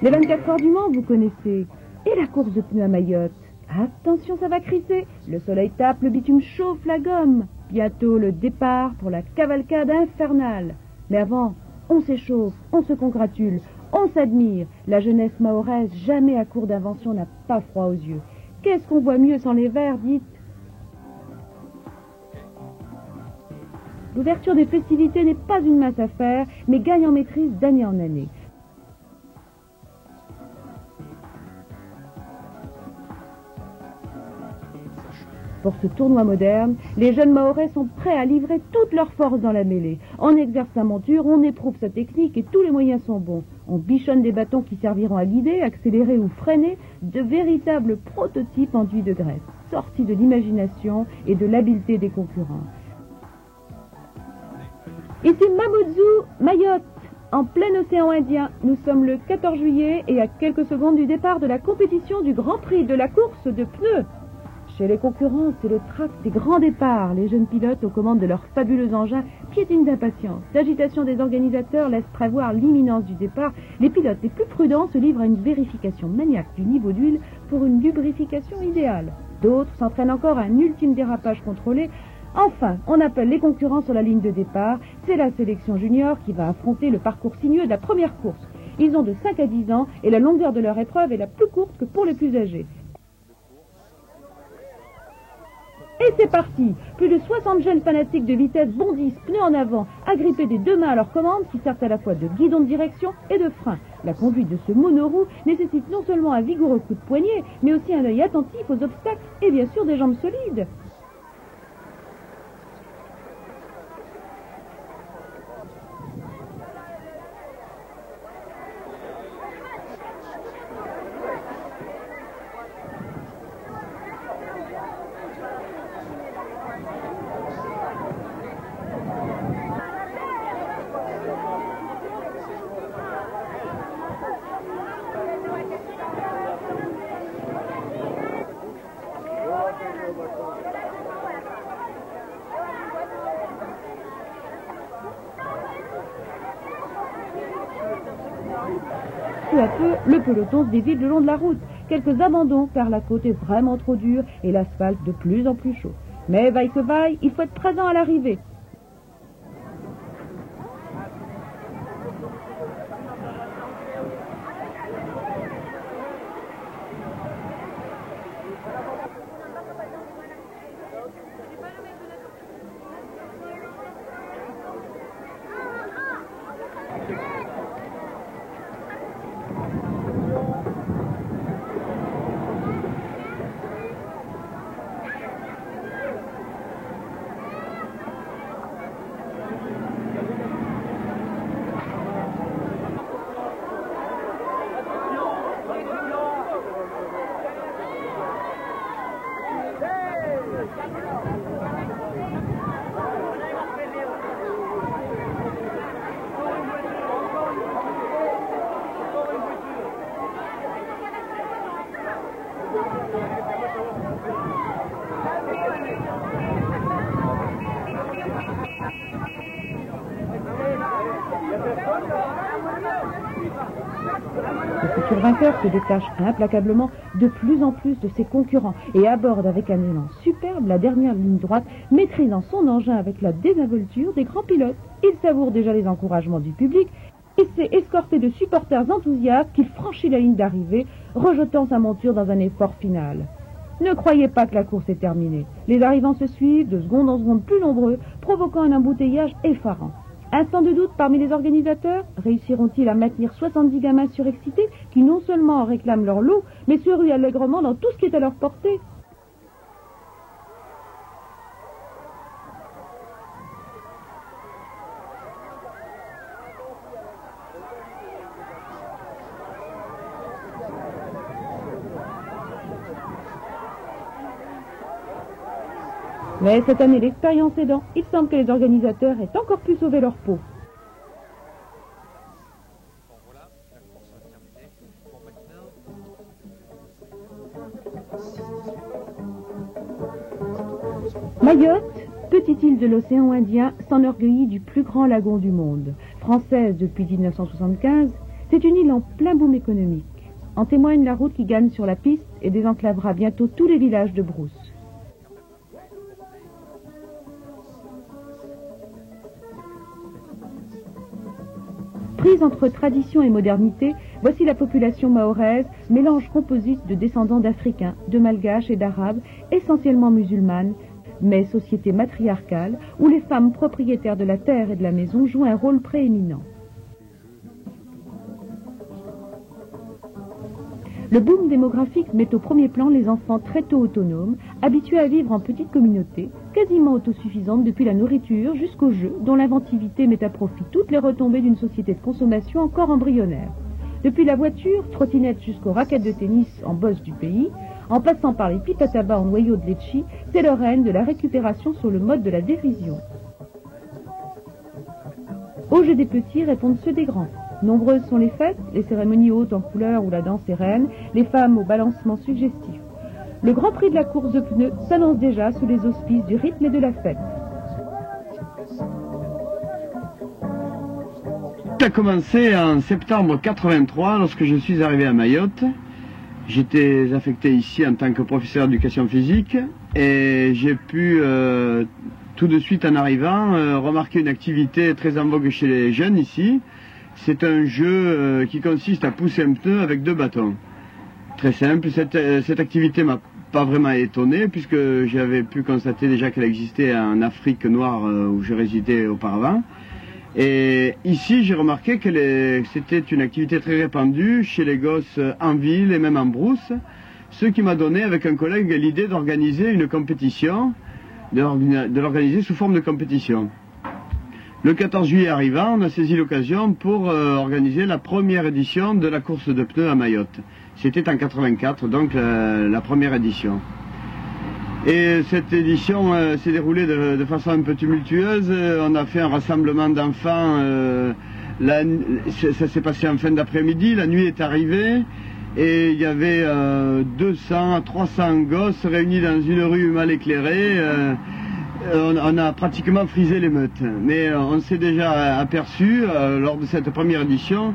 Les 24 heures du Mans, vous connaissez. Et la course de pneus à Mayotte. Attention, ça va crisser. Le soleil tape, le bitume chauffe la gomme. Bientôt le départ pour la cavalcade infernale. Mais avant, on s'échauffe, on se congratule, on s'admire. La jeunesse mahoraise, jamais à court d'invention, n'a pas froid aux yeux. Qu'est-ce qu'on voit mieux sans les verres, dites? L'ouverture des festivités n'est pas une mince affaire, mais gagne en maîtrise d'année en année. Pour ce tournoi moderne, les jeunes Mahorais sont prêts à livrer toute leur force dans la mêlée. On exerce sa monture, on éprouve sa technique et tous les moyens sont bons. On bichonne des bâtons qui serviront à guider, accélérer ou freiner de véritables prototypes enduits de graisse, sortis de l'imagination et de l'habileté des concurrents. Ici Mamoudzou, Mayotte, en plein océan Indien. Nous sommes le 14 juillet et à quelques secondes du départ de la compétition du Grand Prix de la course de pneus. Chez les concurrents, c'est le trac des grands départs. Les jeunes pilotes aux commandes de leurs fabuleux engins piétinent d'impatience. L'agitation des organisateurs laisse prévoir l'imminence du départ. Les pilotes les plus prudents se livrent à une vérification maniaque du niveau d'huile pour une lubrification idéale. D'autres s'entraînent encore à un ultime dérapage contrôlé. Enfin, on appelle les concurrents sur la ligne de départ. C'est la sélection junior qui va affronter le parcours sinueux de la première course. Ils ont de 5 à 10 ans et la longueur de leur épreuve est la plus courte que pour les plus âgés. Et c'est parti! Plus de 60 jeunes fanatiques de vitesse bondissent, pneus en avant, agrippés des deux mains à leur commande qui servent à la fois de guidon de direction et de frein. La conduite de ce monoroue nécessite non seulement un vigoureux coup de poignet, mais aussi un œil attentif aux obstacles et bien sûr des jambes solides. Peu à peu, le peloton se dévide le long de la route. Quelques abandons car la côte est vraiment trop dure et l'asphalte de plus en plus chaud. Mais vaille que vaille, il faut être présent à l'arrivée. Le futur vainqueur se détache implacablement de plus en plus de ses concurrents et aborde avec un élan superbe la dernière ligne droite, maîtrisant son engin avec la désinvolture des grands pilotes. Il savoure déjà les encouragements du public et s'est escorté de supporters enthousiastes qu'il franchit la ligne d'arrivée, rejetant sa monture dans un effort final. Ne croyez pas que la course est terminée. Les arrivants se suivent, de seconde en seconde plus nombreux, provoquant un embouteillage effarant. Instant de doute parmi les organisateurs, réussiront-ils à maintenir 70 gamins surexcités qui non seulement réclament leur lot, mais se ruent allègrement dans tout ce qui est à leur portée? Mais cette année, l'expérience aidant, il semble que les organisateurs aient encore pu sauver leur peau. Mayotte, petite île de l'océan Indien, s'enorgueillit du plus grand lagon du monde. Française depuis 1975, C'est une île en plein boom économique. En témoigne la route qui gagne sur la piste et désenclavera bientôt tous les villages de Brousse. Prise entre tradition et modernité, voici la population mahoraise, mélange composite de descendants d'Africains, de Malgaches et d'Arabes, essentiellement musulmanes, mais société matriarcale où les femmes propriétaires de la terre et de la maison jouent un rôle prééminent. Le boom démographique met au premier plan les enfants très tôt autonomes, habitués à vivre en petite communauté, quasiment autosuffisantes depuis la nourriture jusqu'au jeu, dont l'inventivité met à profit toutes les retombées d'une société de consommation encore embryonnaire. Depuis la voiture, trottinette jusqu'aux raquettes de tennis en bosse du pays, en passant par les pipes à tabac en noyau de litchi, c'est le règne de la récupération sur le mode de la dérision. Aux jeux des petits répondent ceux des grands. Nombreuses sont les fêtes, les cérémonies hautes en couleurs où la danse est reine, les femmes au balancement suggestif. Le Grand Prix de la course de pneus s'annonce déjà sous les auspices du rythme et de la fête. Ça a commencé en septembre 83 lorsque je suis arrivé à Mayotte. J'étais affecté ici en tant que professeur d'éducation physique et j'ai pu tout de suite en arrivant remarquer une activité très en vogue chez les jeunes ici. C'est un jeu qui consiste à pousser un pneu avec 2 bâtons. Très simple, cette activité m'a pas vraiment étonné puisque j'avais pu constater déjà qu'elle existait en Afrique noire où je résidais auparavant. Et ici j'ai remarqué que c'était une activité très répandue chez les gosses en ville et même en brousse, ce qui m'a donné avec un collègue l'idée d'organiser une compétition, de l'organiser sous forme de compétition. Le 14 juillet arrivant, on a saisi l'occasion pour organiser la première édition de la course de pneus à Mayotte. C'était en 84, donc la première édition. Et cette édition s'est déroulée de façon un peu tumultueuse. On a fait un rassemblement d'enfants, ça s'est passé en fin d'après-midi, la nuit est arrivée, et il y avait 200 à 300 gosses réunis dans une rue mal éclairée. On a pratiquement frisé l'émeute, mais on s'est déjà aperçu lors de cette première édition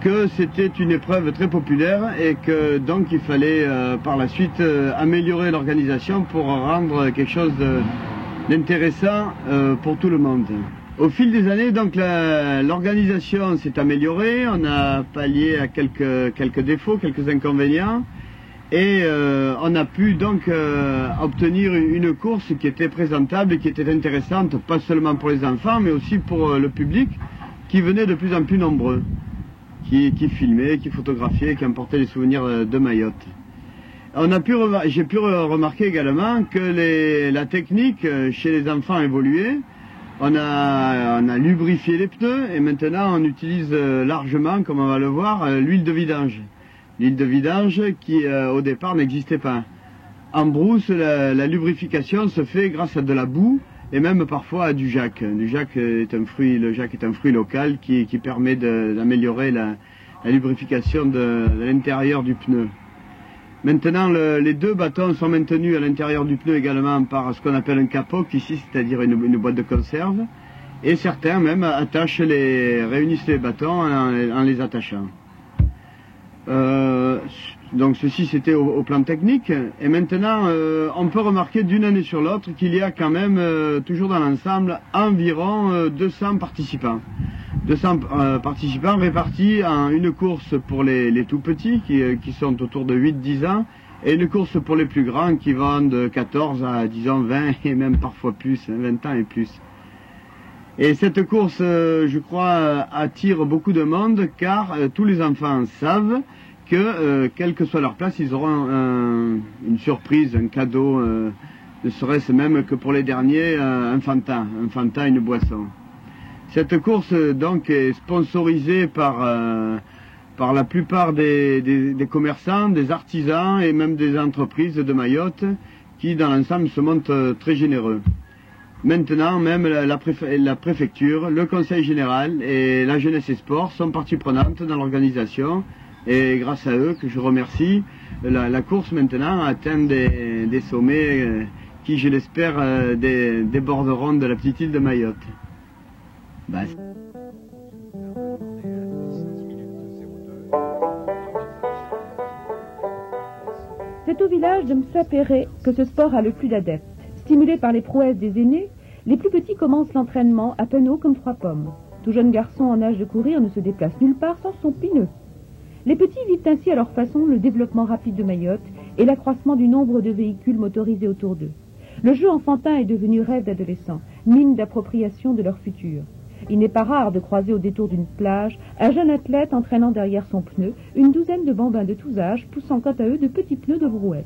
que c'était une épreuve très populaire et que donc il fallait par la suite améliorer l'organisation pour rendre quelque chose d'intéressant pour tout le monde. Au fil des années, donc l'organisation s'est améliorée, on a pallié à quelques défauts, quelques inconvénients. Et on a pu donc obtenir une course qui était présentable et qui était intéressante, pas seulement pour les enfants, mais aussi pour le public, qui venait de plus en plus nombreux, qui filmait, qui photographiait, qui emportait les souvenirs de Mayotte. J'ai pu remarquer également que la technique chez les enfants évoluait. On a lubrifié les pneus et maintenant on utilise largement, comme on va le voir, l'huile de vidange. L'huile de vidange qui au départ n'existait pas. En brousse, la lubrification se fait grâce à de la boue et même parfois à du jack. Le jack est un fruit local qui permet d'améliorer la lubrification de l'intérieur du pneu. Maintenant, les 2 bâtons sont maintenus à l'intérieur du pneu également par ce qu'on appelle un capoc ici, c'est-à-dire une boîte de conserve. Et certains même réunissent les bâtons en les attachant. Donc ceci c'était au plan technique et maintenant on peut remarquer d'une année sur l'autre qu'il y a quand même toujours dans l'ensemble environ 200 participants. 200 participants répartis en une course pour les tout petits qui sont autour de 8-10 ans et une course pour les plus grands qui vont de 14 à disons 20 et même parfois plus, 20 ans et plus. Et cette course, je crois, attire beaucoup de monde car tous les enfants savent que, quelle que soit leur place, ils auront une surprise, un cadeau, ne serait-ce même que pour les derniers, un Fanta, une boisson. Cette course donc est sponsorisée par la plupart des commerçants, des artisans et même des entreprises de Mayotte qui dans l'ensemble se montrent très généreux. Maintenant, même la préfecture, le conseil général et la jeunesse et sport sont partie prenante dans l'organisation et grâce à eux, que je remercie, la course maintenant atteint des sommets qui, je l'espère, déborderont de la petite île de Mayotte. Bah. C'est au village de Msapéré que ce sport a le plus d'adeptes. Stimulés par les prouesses des aînés, les plus petits commencent l'entraînement à peine haut comme 3 pommes. Tout jeune garçon en âge de courir ne se déplace nulle part sans son pneu. Les petits vivent ainsi à leur façon le développement rapide de Mayotte et l'accroissement du nombre de véhicules motorisés autour d'eux. Le jeu enfantin est devenu rêve d'adolescents, mine d'appropriation de leur futur. Il n'est pas rare de croiser au détour d'une plage un jeune athlète entraînant derrière son pneu une douzaine de bambins de tous âges poussant quant à eux de petits pneus de brouette.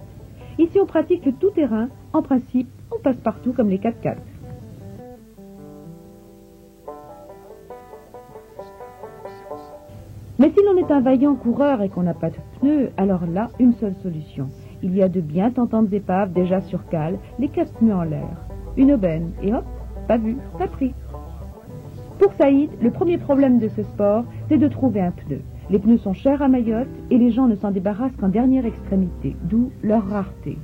Ici on pratique le tout-terrain, en principe on passe partout comme les 4x4. Mais si l'on est un vaillant coureur et qu'on n'a pas de pneus, alors là, une seule solution. Il y a de bien tentantes épaves déjà sur cale, les 4 pneus en l'air. Une aubaine, et hop, pas vu, pas pris. Pour Saïd, le premier problème de ce sport, c'est de trouver un pneu. Les pneus sont chers à Mayotte et les gens ne s'en débarrassent qu'en dernière extrémité, d'où leur rareté.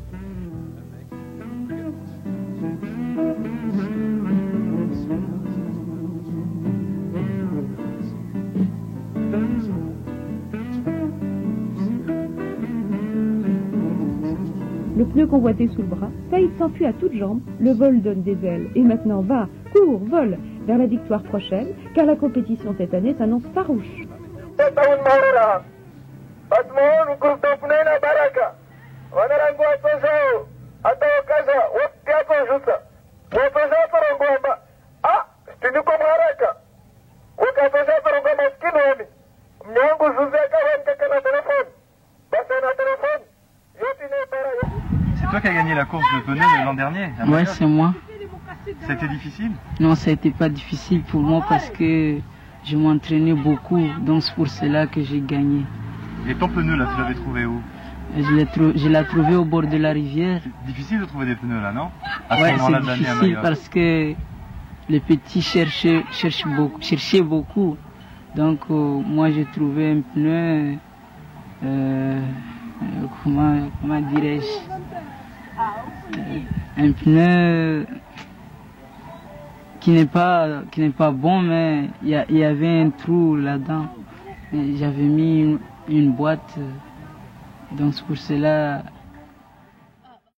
Le pneu convoité sous le bras, Saïd s'enfuit à toutes jambes, le vol donne des ailes, et maintenant va, cours, vole, vers la victoire prochaine, car la compétition cette année s'annonce farouche. C'est toi qui as gagné la course de pneus l'an dernier? Ouais, c'est moi. C'était difficile? Non, ça n'était pas difficile pour moi parce que je m'entraînais beaucoup, donc c'est pour cela que j'ai gagné. Et ton pneu là, tu l'avais trouvé où? Je l'ai trouvé au bord de la rivière. C'est difficile de trouver des pneus là, non? Ouais, c'est difficile parce que les petits cherchaient beaucoup. Donc moi j'ai trouvé un pneu, comment dirais-je, un pneu qui n'est pas bon, mais il y avait un trou là-dedans. J'avais mis une boîte, donc c'est pour cela